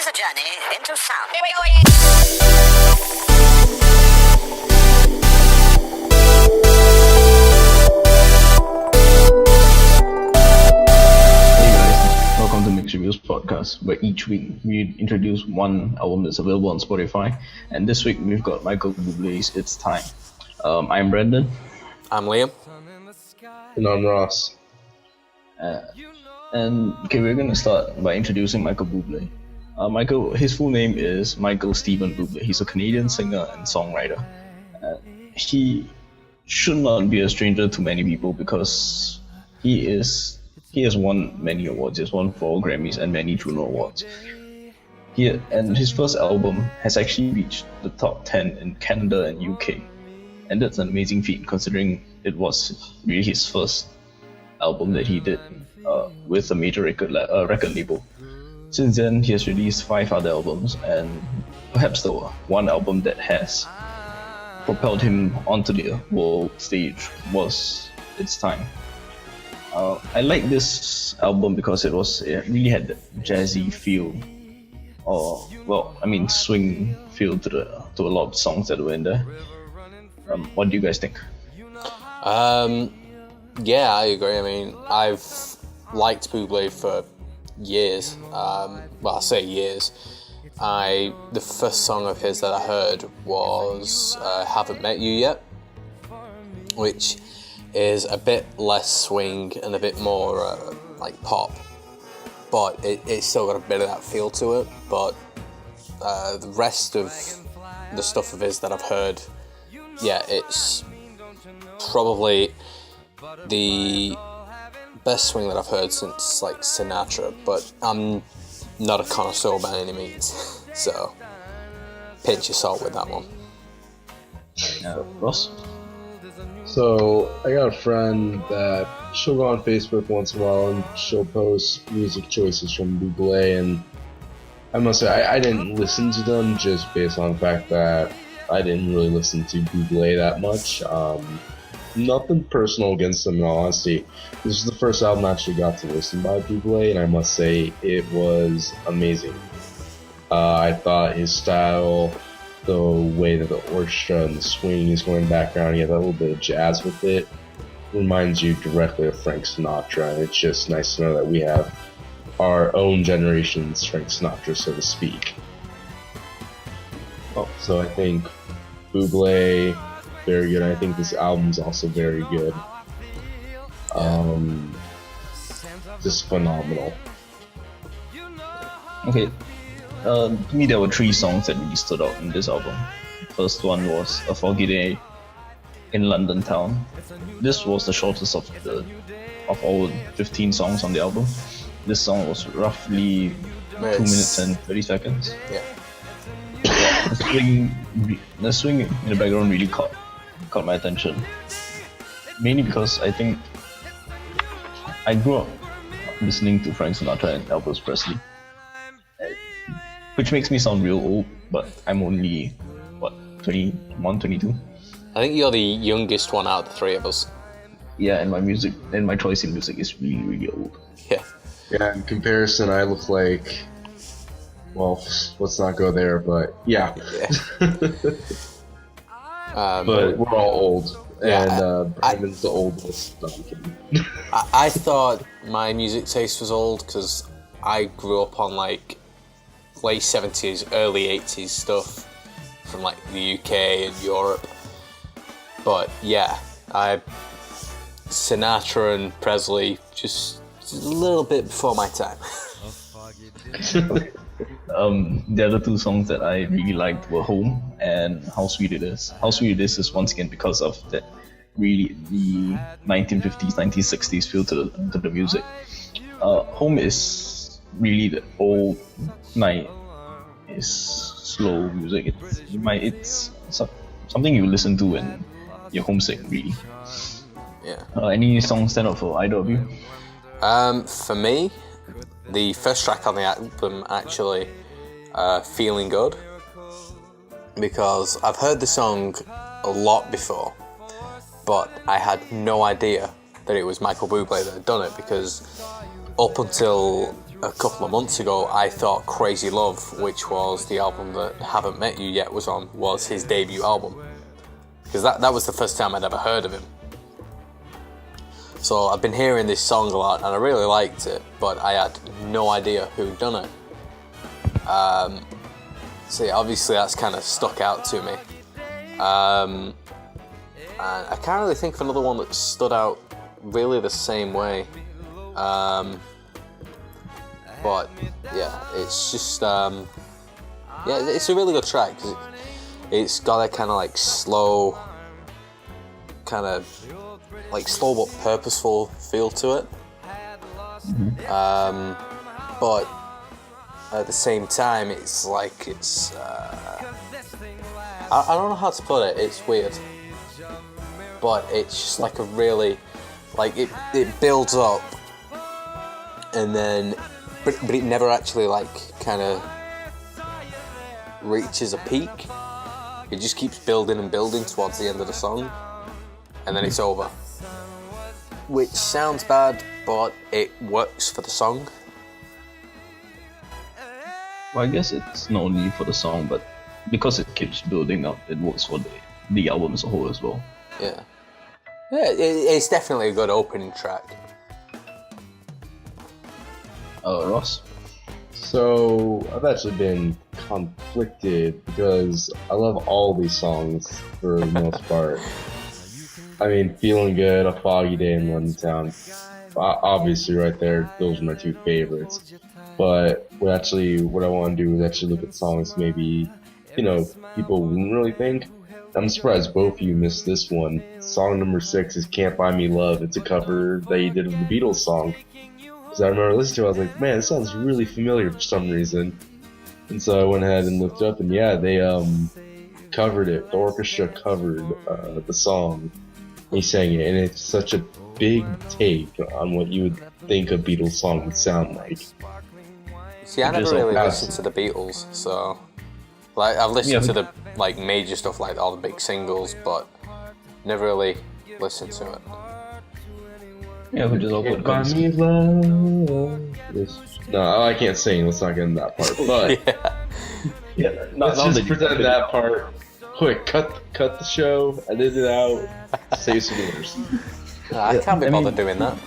a journey into sound. Here we go again. Welcome to Mixed Reviews Podcast, where each week we introduce one album that's available on Spotify. And this week we've got Michael Buble's It's Time. I'm Brendan. I'm Liam. And I'm Ross. We're going to start by introducing Michael Buble. His full name is Michael Stephen Buble. He's a Canadian singer and songwriter. He should not be a stranger to many people because he has won many awards. He has won 4 Grammys and many Juno Awards. And his first album has actually reached the top 10 in Canada and UK. And that's an amazing feat considering it was really his first album that he did with a major record label. Since then, he has released 5 other albums, and perhaps the one album that has propelled him onto the world stage was It's Time. I like this album because it really had that jazzy feel, swing feel to a lot of songs that were in there. What do you guys think? Yeah, I agree. I mean, I've liked Buble for years. I say years. The first song of his that I heard was Haven't Met You Yet, which is a bit less swing and a bit more like pop, but it's still got a bit of that feel to it. But the rest of the stuff of his that I've heard, yeah, it's probably the best swing that I've heard since like Sinatra, but I'm not a connoisseur by any means, so pinch your salt with that one. Ross? So, I got a friend that she'll go on Facebook once in a while and she'll post music choices from Buble, and I must say, I didn't listen to them just based on the fact that I didn't really listen to Buble that much. Nothing personal against them in all honesty. This is the first album I actually got to listen by Buble, and I must say it was amazing. I thought his style, the way that the orchestra and the swing is going background, he had that little bit of jazz with it, reminds you directly of Frank Sinatra, and it's just nice to know that we have our own generation's Frank Sinatra, so to speak. So I think Buble, very good. I think this album's also very good. Just phenomenal. Okay. To me, there were 3 songs that really stood out in this album. The first one was A Foggy Day in London Town. This was the shortest of all 15 songs on the album. This song was roughly 2 minutes and 30 seconds. Yeah. The swing in the background really caught my attention. Mainly because I think I grew up listening to Frank Sinatra and Elvis Presley, which makes me sound real old, but I'm only 21, 22. I think you're the youngest one out of the 3 of us. Yeah, and my choice in music is really, really old. Yeah. Yeah, in comparison, I look like, well, let's not go there, but yeah. But we're all old, and Brandon's the oldest. I thought my music taste was old because I grew up on like late 70s, early 80s stuff from like the UK and Europe. But yeah, Sinatra and Presley just a little bit before my time. The other 2 songs that I really liked were Home and How Sweet It Is. How Sweet It Is once again because of that really the 1950s, 1960s feel to the music. Home is really the old night is slow music. It's something you listen to when you're homesick, really. Yeah. Any songs stand out for either of you? For me, the first track on the album actually, Feeling Good, because I've heard the song a lot before, but I had no idea that it was Michael Buble that had done it, because up until a couple of months ago, I thought Crazy Love, which was the album that Haven't Met You Yet was on, was his debut album. Because that was the first time I'd ever heard of him. So I've been hearing this song a lot, and I really liked it, but I had no idea who'd done it. So yeah, obviously that's kind of stuck out to me. And I can't really think of another one that stood out really the same way. But yeah, it's just it's a really good track because it's got a kind of like slow but purposeful feel to it. But at the same time, it's like I don't know how to put it. It's weird, but it's just like a really it builds up, and then but it never actually kind of reaches a peak. It just keeps building and building towards the end of the song, and then it's over. Which sounds bad, but it works for the song. Well, I guess it's not only for the song, but because it keeps building up, it works for the album as a whole as well. Yeah. It's definitely a good opening track. Ross? So, I've actually been conflicted because I love all these songs for the most part. I mean, Feeling Good, A Foggy Day in London Town, obviously right there, those are my two favorites. But what I want to do is actually look at songs maybe, people wouldn't really think. I'm surprised both of you missed this one. Song number 6 is Can't Buy Me Love. It's a cover they did of the Beatles song. Because I remember listening to it, I was like, man, this sounds really familiar for some reason. And so I went ahead and looked up, and yeah, they covered it. The orchestra covered the song. He sang it, and it's such a big take on what you would think a Beatles song would sound like. See, I never really listened to the Beatles, so I've listened to the major stuff, like all the big singles, but never really listened to it. Yeah, which is all good. No, I can't sing. Let's not get into that part. But let's just pretend that part. Quick, cut the show, edit it out, save some words. I can't be bothered doing that.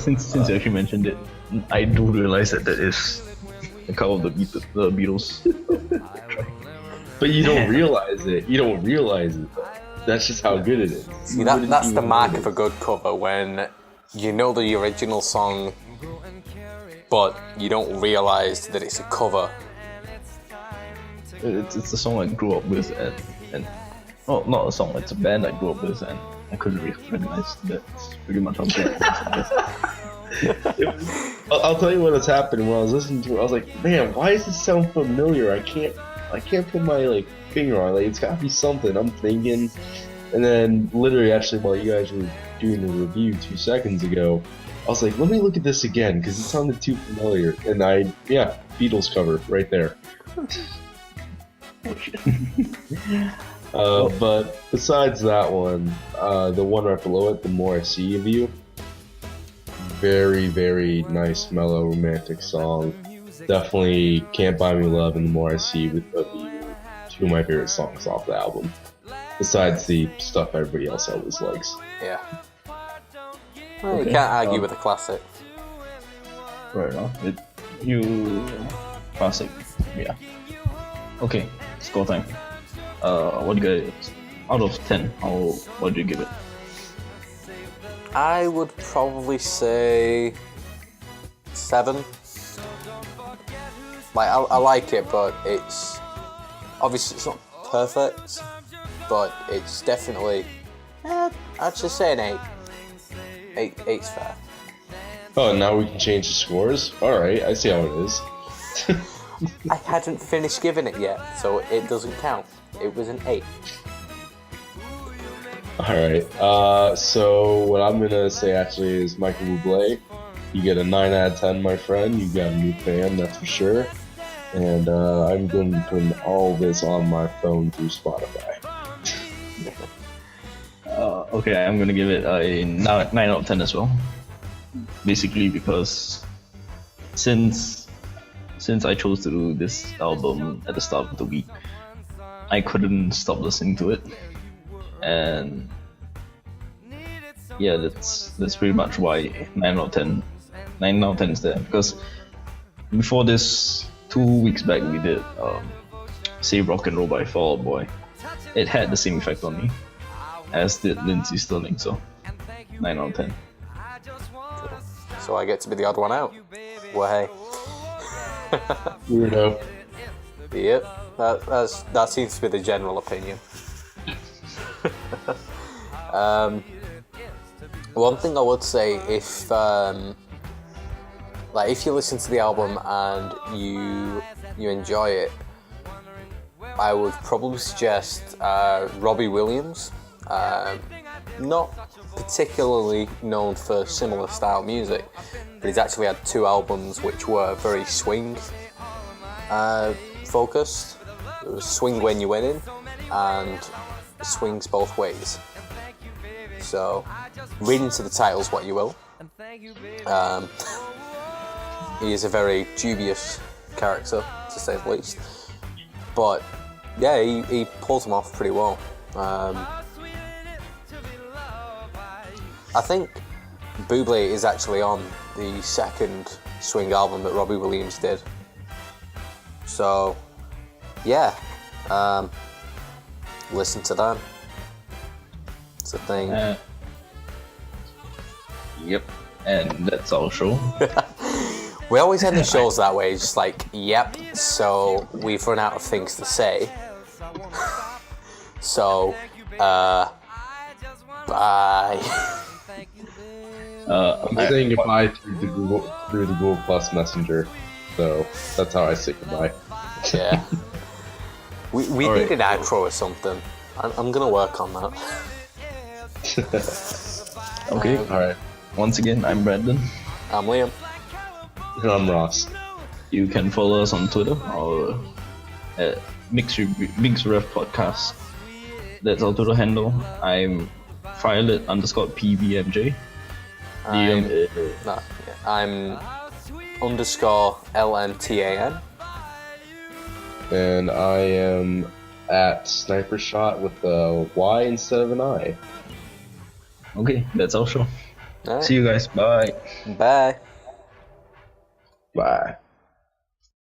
Since you actually mentioned it, I do realize that is a cover of the Beatles. But you don't realize it. You don't realize it. That's just how good it is. See, that's the mark of a good cover, when you know the original song, but you don't realize that it's a cover. It's a song I grew up with, and not a song. It's a band I grew up with, and I couldn't recognize that. It's pretty much how bad it is. I'll tell you what has happened when I was listening to it. I was like, man, why does this sound familiar? I can't put my finger on it. It's gotta be something. I'm thinking, and then literally, actually, while you guys were doing the review 2 seconds ago, I was like, let me look at this again because it sounded too familiar. And Beatles cover right there. But besides that one, the one right below it, The More I See of You, very, very nice, mellow, romantic song. Definitely Can't Buy Me Love and The More I See of You, two of my favorite songs off the album. Besides the stuff everybody else always likes. Yeah. Well, you can't argue with a classic. Right on. Classic. Yeah. Okay, score time. What do you get out of 10? What do you give it? I would probably say 7. I like it, but it's obviously it's not perfect, but it's definitely I'd just say an 8. 8's fair. Oh, now we can change the scores? Alright, I see how it is. I hadn't finished giving it yet, so it doesn't count. It was an 8. Alright, so what I'm gonna say actually is Michael Buble. You get a 9 out of 10, my friend. You got a new fan, that's for sure. And I'm going to be putting all this on my phone through Spotify. Okay, I'm gonna give it a 9 out of 10 as well. Basically because since I chose to do this album at the start of the week, I couldn't stop listening to it, and yeah, that's pretty much why 9 out of 10 is there. Because before this, 2 weeks back, we did Save Rock and Roll by Fall Out Boy. It had the same effect on me as did Lindsey Stirling, so 9 out of 10. So I get to be the odd one out. Well, hey. Weirdo. Yep, that seems to be the general opinion. One thing I would say, if you listen to the album and you enjoy it, I would probably suggest Robbie Williams. Not particularly known for similar style music, but he's actually had 2 albums which were very swing focused. It was Swing When You Winning and Swings Both Ways. So, read into the titles what you will. He is a very dubious character, to say the least. But yeah, he pulls them off pretty well. I think Buble is actually on the second swing album that Robbie Williams did. So yeah, listen to that. It's a thing. Yep, and that's our show. We always end the shows that way, just like, yep, so we've run out of things to say. So, bye. I'm saying goodbye through the Google Plus Messenger, so that's how I say goodbye. Yeah. We need an outro or something. I'm gonna work on that. Okay, Alright. once again, I'm Brandon. I'm Liam. And I'm Ross. You can follow us on Twitter or at MixRev Podcast. That's our Twitter handle. I'm Violet_PVMJ. I'm _LNTAN. And I am at Sniper Shot with a Y instead of an I. Okay, that's our show. All right. See you guys. Bye. Bye. Bye.